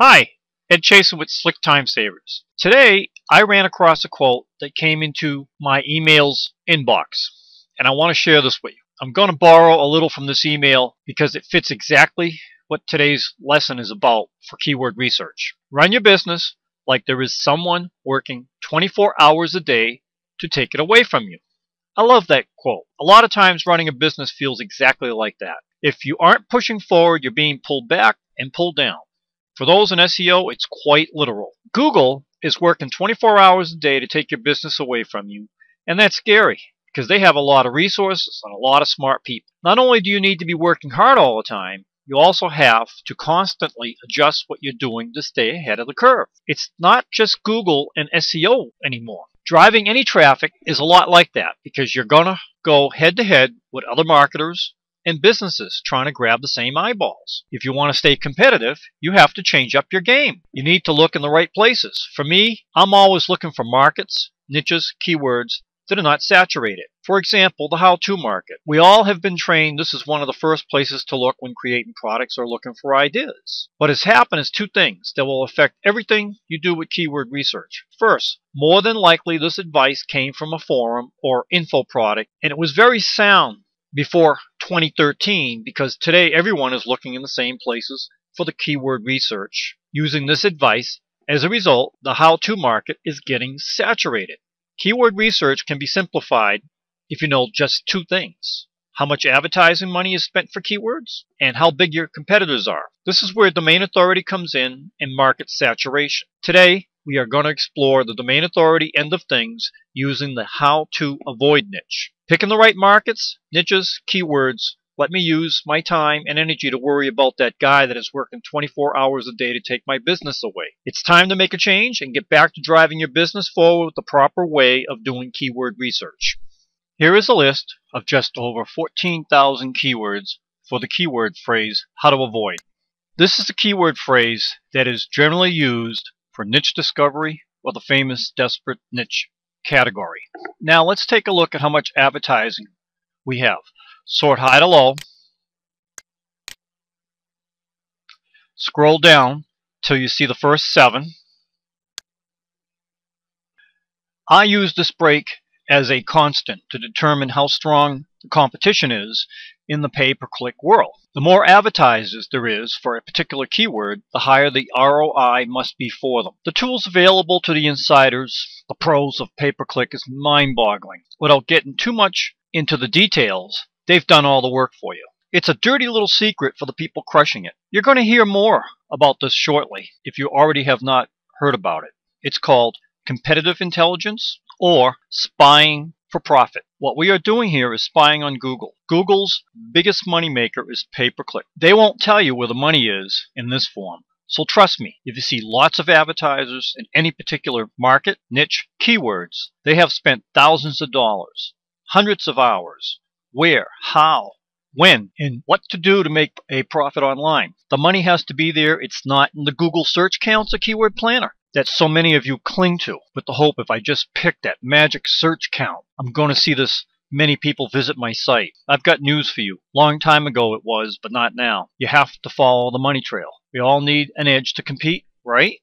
Hi, Ed Chaser with Slick Time Savers. Today, I ran across a quote that came into my emails inbox, and I want to share this with you. I'm going to borrow a little from this email because it fits exactly what today's lesson is about for keyword research. Run your business like there is someone working 24 hours a day to take it away from you. I love that quote. A lot of times running a business feels exactly like that. If you aren't pushing forward, you're being pulled back and pulled down. For those in SEO, it's quite literal. Google is working 24 hours a day to take your business away from you, and that's scary because they have a lot of resources and a lot of smart people. Not only do you need to be working hard all the time, you also have to constantly adjust what you're doing to stay ahead of the curve. It's not just Google and SEO anymore. Driving any traffic is a lot like that because you're going to go head to head with other marketers and businesses trying to grab the same eyeballs. If you want to stay competitive, you have to change up your game. You need to look in the right places. For me, I'm always looking for markets, niches, keywords that are not saturated. For example, the how-to market. We all have been trained this is one of the first places to look when creating products or looking for ideas. What has happened is two things that will affect everything you do with keyword research. First, more than likely this advice came from a forum or info product, and it was very sound before 2013 because today everyone is looking in the same places for the keyword research using this advice. As a result, the how-to market is getting saturated. Keyword research can be simplified if you know just two things: how much advertising money is spent for keywords and how big your competitors are. This is where domain authority comes in and market saturation. Today, we are going to explore the domain authority end of things using the how to avoid niche. Picking the right markets, niches, keywords. Let me use my time and energy to worry about that guy that is working 24 hours a day to take my business away. It's time to make a change and get back to driving your business forward with the proper way of doing keyword research. Here is a list of just over 14,000 keywords for the keyword phrase how to avoid. This is a keyword phrase that is generally used for niche discovery or the famous desperate niche category. Now let's take a look at how much advertising we have. Sort high to low. Scroll down till you see the first 7. I use this break as a constant to determine how strong the competition is in the pay-per-click world. The more advertisers there is for a particular keyword, the higher the ROI must be for them. The tools available to the insiders, the pros of pay-per-click, is mind-boggling. Without getting too much into the details, they've done all the work for you. It's a dirty little secret for the people crushing it. You're going to hear more about this shortly if you already have not heard about it. It's called competitive intelligence or spying for profit. What we are doing here is spying on Google. Google's biggest moneymaker is pay-per-click. They won't tell you where the money is in this form. So trust me, if you see lots of advertisers in any particular market, niche, keywords, they have spent thousands of dollars, hundreds of hours. Where, how, when, and what to do to make a profit online. The money has to be there. It's not in the Google search counts or keyword planner that so many of you cling to with the hope if I just pick that magic search count, I'm going to see this many people visit my site. I've got news for you. Long time ago it was, but not now. You have to follow the money trail. We all need an edge to compete, right?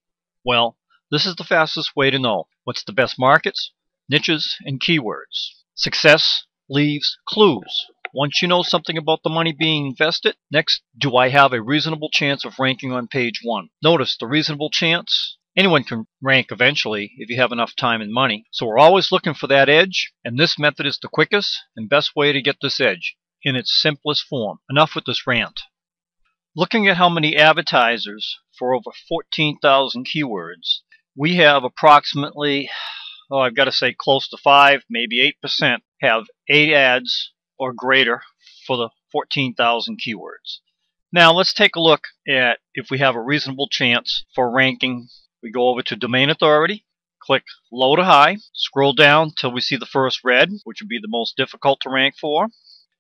Well, this is the fastest way to know what's the best markets, niches, and keywords. Success leaves clues. Once you know something about the money being invested, next, do I have a reasonable chance of ranking on page 1? Notice the reasonable chance. Anyone can rank eventually if you have enough time and money. So we're always looking for that edge, and this method is the quickest and best way to get this edge in its simplest form. Enough with this rant. Looking at how many advertisers for over 14,000 keywords, we have approximately, I've got to say close to 5, maybe 8% have 8 ads or greater for the 14,000 keywords. Now let's take a look at if we have a reasonable chance for ranking. We go over to domain authority, click low to high, scroll down till we see the first red, which would be the most difficult to rank for.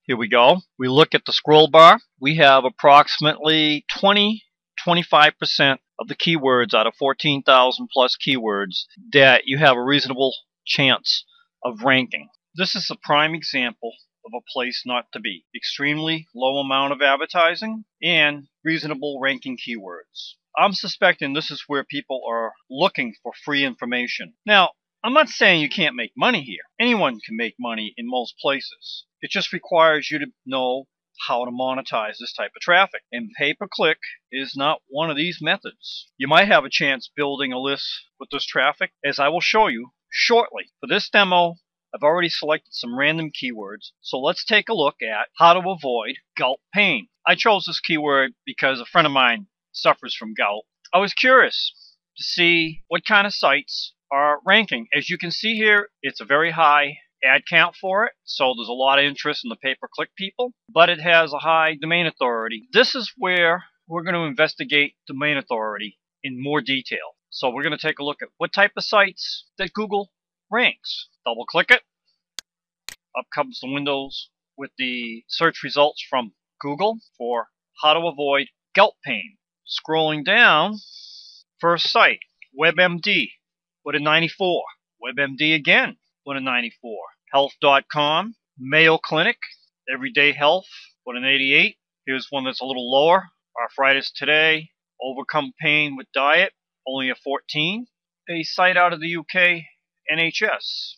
Here we go. We look at the scroll bar. We have approximately 20-25% of the keywords out of 14,000 plus keywords that you have a reasonable chance of ranking. This is a prime example of a place not to be. Extremely low amount of advertising and reasonable ranking keywords. I'm suspecting this is where people are looking for free information. Now, I'm not saying you can't make money here. Anyone can make money in most places. It just requires you to know how to monetize this type of traffic. And pay-per-click is not one of these methods. You might have a chance building a list with this traffic, as I will show you shortly. For this demo, I've already selected some random keywords, so let's take a look at how to avoid gout pain. I chose this keyword because a friend of mine suffers from gout. I was curious to see what kind of sites are ranking. As you can see here, it's a very high ad count for it, so there's a lot of interest in the pay-per-click people, but it has a high domain authority. This is where we're going to investigate domain authority in more detail. So we're going to take a look at what type of sites that Google ranks. Double click it. Up comes the windows with the search results from Google for how to avoid gout pain. Scrolling down, first site, WebMD with a 94. WebMD again with a 94. Health.com, Mayo Clinic, Everyday Health with an 88. Here's one that's a little lower, Arthritis Today, Overcome Pain with Diet, only a 14. A site out of the UK, NHS.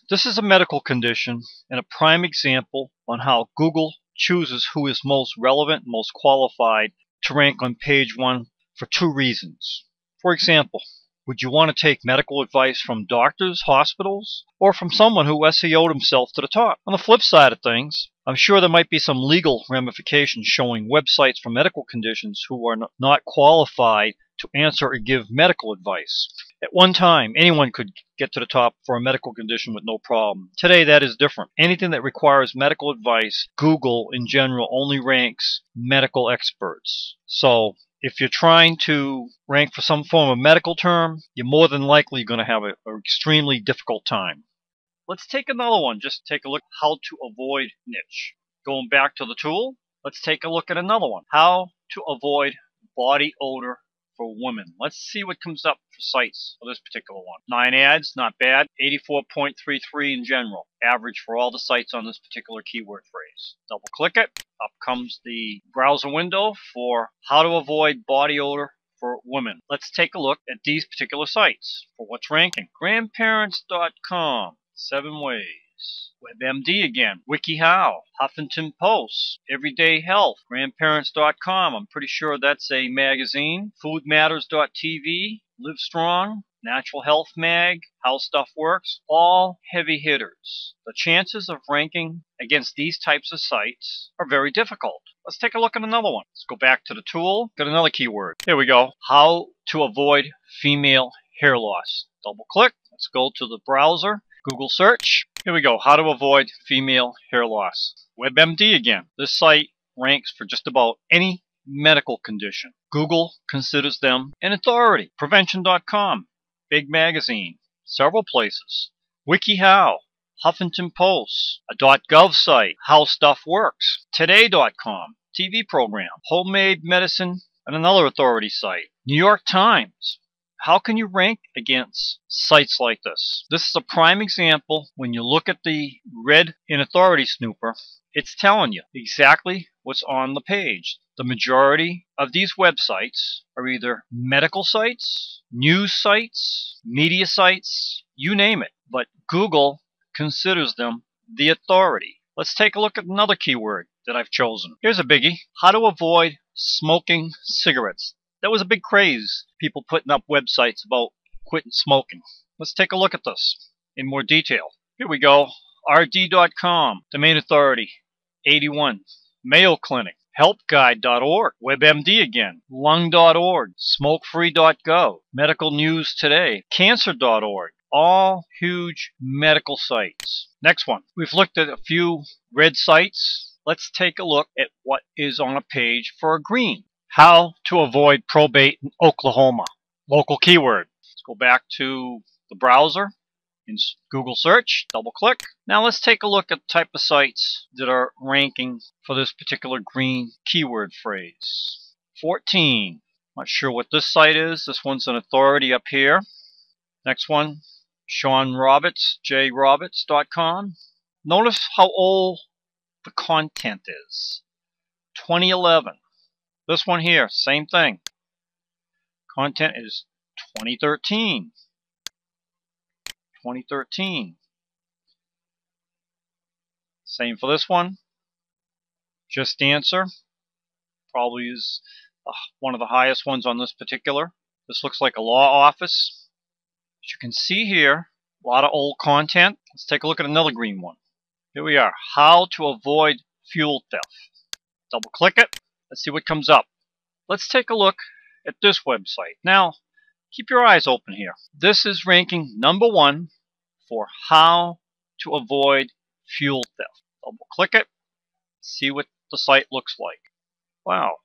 This is a medical condition and a prime example on how Google chooses who is most relevant, most qualified to rank on page 1 for 2 reasons. For example, would you want to take medical advice from doctors, hospitals, or from someone who SEO'd himself to the top? On the flip side of things, I'm sure there might be some legal ramifications showing websites for medical conditions who are not qualified to answer or give medical advice. At one time, anyone could get to the top for a medical condition with no problem. Today, that is different. Anything that requires medical advice, Google in general only ranks medical experts. So if you're trying to rank for some form of medical term, you're more than likely going to have an extremely difficult time. Let's take another one. Just take a look at how to avoid niche. Going back to the tool, let's take a look at another one. How to avoid body odor for women. Let's see what comes up for sites for this particular one. 9 ads, not bad. 84.33 in general. Average for all the sites on this particular keyword phrase. Double click it. Up comes the browser window for how to avoid body odor for women. Let's take a look at these particular sites for what's ranking. Grandparents.com. 7 ways. WebMD again. WikiHow. Huffington Post. Everyday Health. Grandparents.com. I'm pretty sure that's a magazine. Foodmatters.tv. Livestrong. Natural Health Mag. How Stuff Works. All heavy hitters. The chances of ranking against these types of sites are very difficult. Let's take a look at another one. Let's go back to the tool. Got another keyword. Here we go. How to avoid female hair loss. Double click. Let's go to the browser. Google search. Here we go. How to avoid female hair loss. WebMD again. This site ranks for just about any medical condition. Google considers them an authority. Prevention.com. Big magazine. Several places. WikiHow. Huffington Post. A .gov site. How Stuff Works. Today.com. TV program. Homemade Medicine. And another authority site. New York Times. How can you rank against sites like this? This is a prime example. When you look at the red in Authority Snooper, it's telling you exactly what's on the page. The majority of these websites are either medical sites, news sites, media sites, you name it. But Google considers them the authority. Let's take a look at another keyword that I've chosen. Here's a biggie. How to avoid smoking cigarettes. That was a big craze. People putting up websites about quitting smoking. Let's take a look at this in more detail. Here we go. RD.com. Domain authority. 81. Mayo Clinic. Helpguide.org. WebMD again. Lung.org. Smokefree.gov. Medical News Today. Cancer.org. All huge medical sites. Next one. We've looked at a few red sites. Let's take a look at what is on a page for a green. How to avoid probate in Oklahoma. Local keyword. Let's go back to the browser in Google search. Double click. Now let's take a look at the type of sites that are ranking for this particular green keyword phrase. 14. Not sure what this site is. This one's an authority up here. Next one. Sean Roberts, jroberts.com. Notice how old the content is. 2011. This one here, same thing. Content is 2013. 2013. Same for this one. Just answer. Probably is one of the highest ones on this particular. This looks like a law office. As you can see here, a lot of old content. Let's take a look at another green one. Here we are. How to avoid fuel theft. Double click it. Let's see what comes up. Let's take a look at this website. Now, keep your eyes open here. This is ranking #1 for how to avoid fuel theft. Double click it. See what the site looks like. Wow.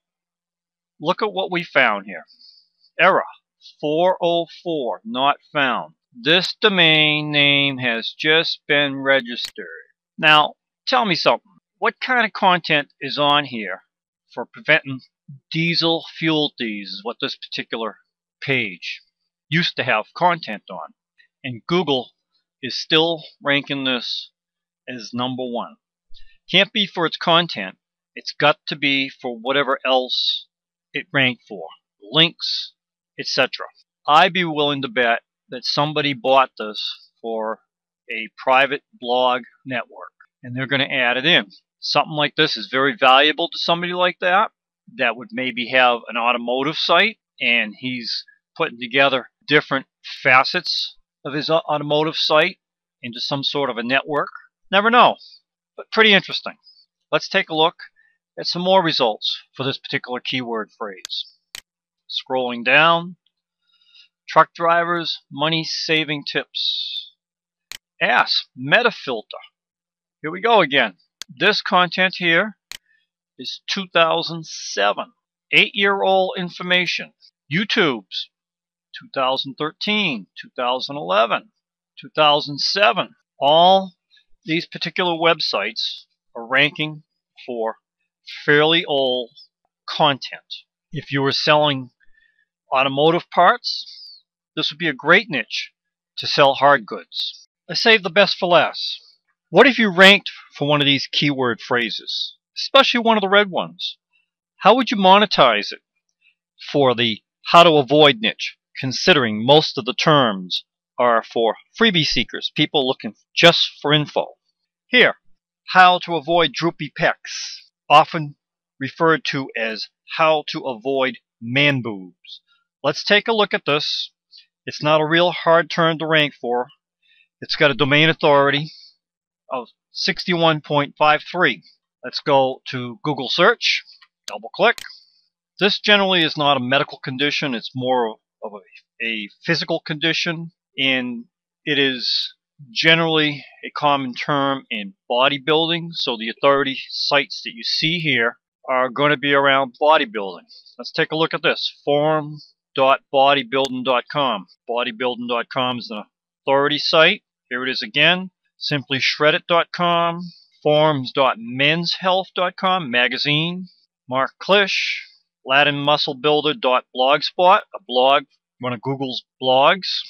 Look at what we found here. Error 404 not found. This domain name has just been registered. Now, tell me something. What kind of content is on here for preventing diesel fuel thieves is what this particular page used to have content on. And Google is still ranking this as #1. Can't be for its content. It's got to be for whatever else it ranked for. Links, etc. I'd be willing to bet that somebody bought this for a private blog network and they're going to add it in. Something like this is very valuable to somebody like that would maybe have an automotive site and he's putting together different facets of his automotive site into some sort of a network. Never know, but pretty interesting. Let's take a look at some more results for this particular keyword phrase. Scrolling down, truck drivers, money saving tips. Ask Metafilter. Here we go again. This content here is 2007. 8-year-old information. YouTube's 2013, 2011, 2007. All these particular websites are ranking for fairly old content. If you were selling automotive parts, this would be a great niche to sell hard goods. I saved the best for last. What if you ranked for one of these keyword phrases, especially one of the red ones? How would you monetize it for the how to avoid niche, considering most of the terms are for freebie seekers, people looking just for info? Here, how to avoid droopy pecs, often referred to as how to avoid man boobs. Let's take a look at this. It's not a real hard term to rank for. It's got a domain authority of 61.53. Let's go to Google search, double click. This generally is not a medical condition, it's more of a physical condition, and it is generally a common term in bodybuilding, so the authority sites that you see here are going to be around bodybuilding. Let's take a look at this, forum.bodybuilding.com. Bodybuilding.com is an authority site. Here it is again, simplyshredit.com, forums.menshealth.com, magazine, Mark Klish, latinmusclebuilder.blogspot, a blog, one of Google's blogs,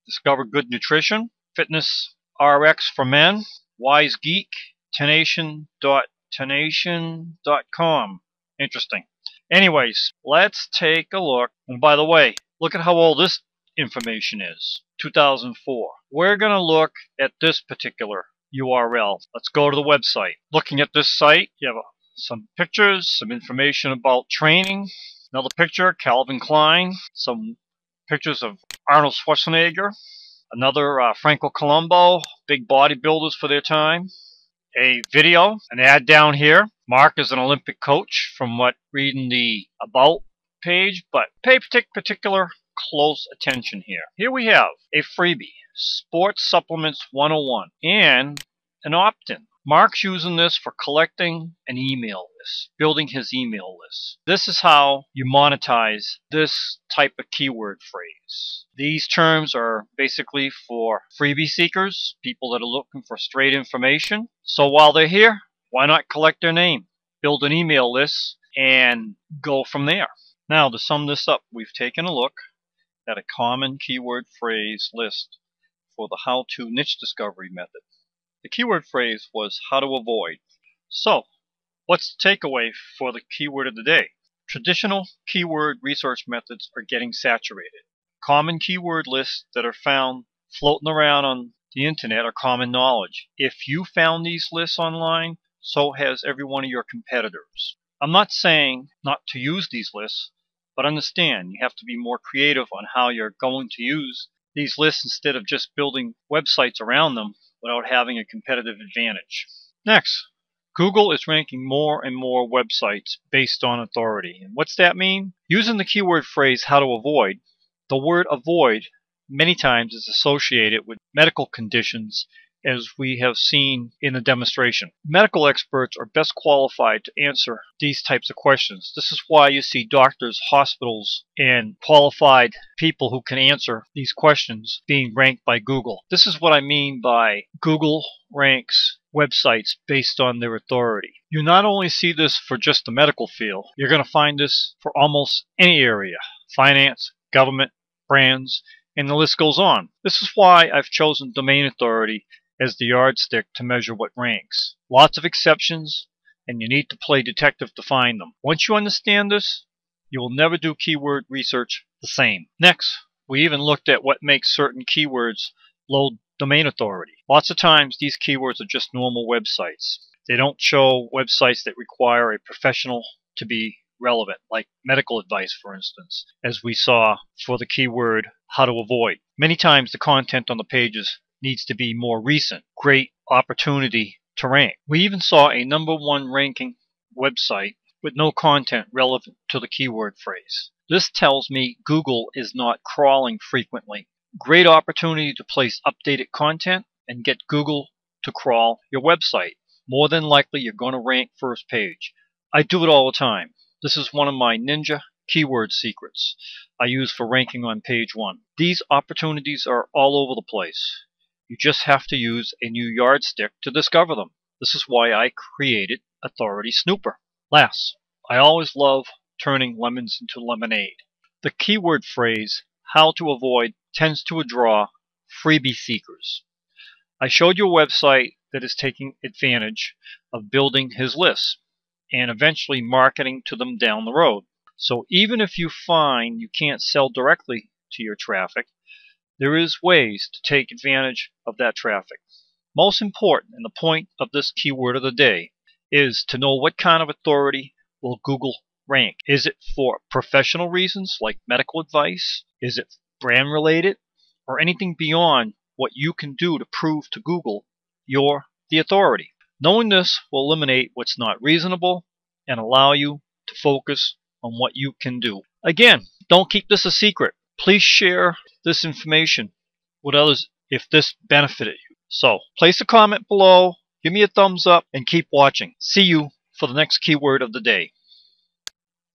Discover Good Nutrition, Fitness RX for Men, Wise Geek, tenation.tenation.com. Interesting. Anyways, let's take a look. And by the way, look at how old this information is. 2004. We're going to look at this particular URL. Let's go to the website. Looking at this site, you have some pictures, some information about training. Another picture, Calvin Klein. Some pictures of Arnold Schwarzenegger. Another Franco Colombo, big bodybuilders for their time. A video, an ad down here. Mark is an Olympic coach from what reading the About page, but pay particular close attention here. Here we have a freebie, Sports Supplements 101, and an opt-in. Mark's using this for collecting an email list, building his email list. This is how you monetize this type of keyword phrase. These terms are basically for freebie seekers, people that are looking for straight information. So while they're here, why not collect their name, build an email list, and go from there? Now, to sum this up, we've taken a look at a common keyword phrase list for the how-to niche discovery method. The keyword phrase was how to avoid. So, what's the takeaway for the keyword of the day? Traditional keyword research methods are getting saturated. Common keyword lists that are found floating around on the internet are common knowledge. If you found these lists online, so has every one of your competitors. I'm not saying not to use these lists, but understand you have to be more creative on how you're going to use these lists instead of just building websites around them without having a competitive advantage. Next, Google is ranking more and more websites based on authority. And what's that mean? Using the keyword phrase how to avoid, the word avoid many times is associated with medical conditions, as we have seen in the demonstration. Medical experts are best qualified to answer these types of questions. This is why you see doctors, hospitals, and qualified people who can answer these questions being ranked by Google. This is what I mean by Google ranks websites based on their authority. You not only see this for just the medical field, you're going to find this for almost any area: finance, government, brands, and the list goes on. This is why I've chosen domain authority as the yardstick to measure what ranks. Lots of exceptions, and you need to play detective to find them. Once you understand this, you will never do keyword research the same. Next, we even looked at what makes certain keywords low domain authority. Lots of times these keywords are just normal websites. They don't show websites that require a professional to be relevant, like medical advice, for instance, as we saw for the keyword how to avoid. Many times the content on the pages needs to be more recent. Great opportunity to rank. We even saw a #1 ranking website with no content relevant to the keyword phrase. This tells me Google is not crawling frequently. Great opportunity to place updated content and get Google to crawl your website. More than likely you're going to rank first page. I do it all the time. This is one of my ninja keyword secrets I use for ranking on page 1. These opportunities are all over the place. You just have to use a new yardstick to discover them. This is why I created Authority Snooper. Last, I always love turning lemons into lemonade. The keyword phrase how to avoid tends to draw freebie seekers. I showed you a website that is taking advantage of building his lists and eventually marketing to them down the road. So even if you find you can't sell directly to your traffic, there is ways to take advantage of that traffic. Most important, and the point of this keyword of the day, is to know what kind of authority will Google rank. Is it for professional reasons like medical advice? Is it brand related? Or anything beyond what you can do to prove to Google you're the authority? Knowing this will eliminate what's not reasonable and allow you to focus on what you can do. Again, don't keep this a secret. Please share this information with others if this benefited you. So, place a comment below, give me a thumbs up, and keep watching. See you for the next keyword of the day.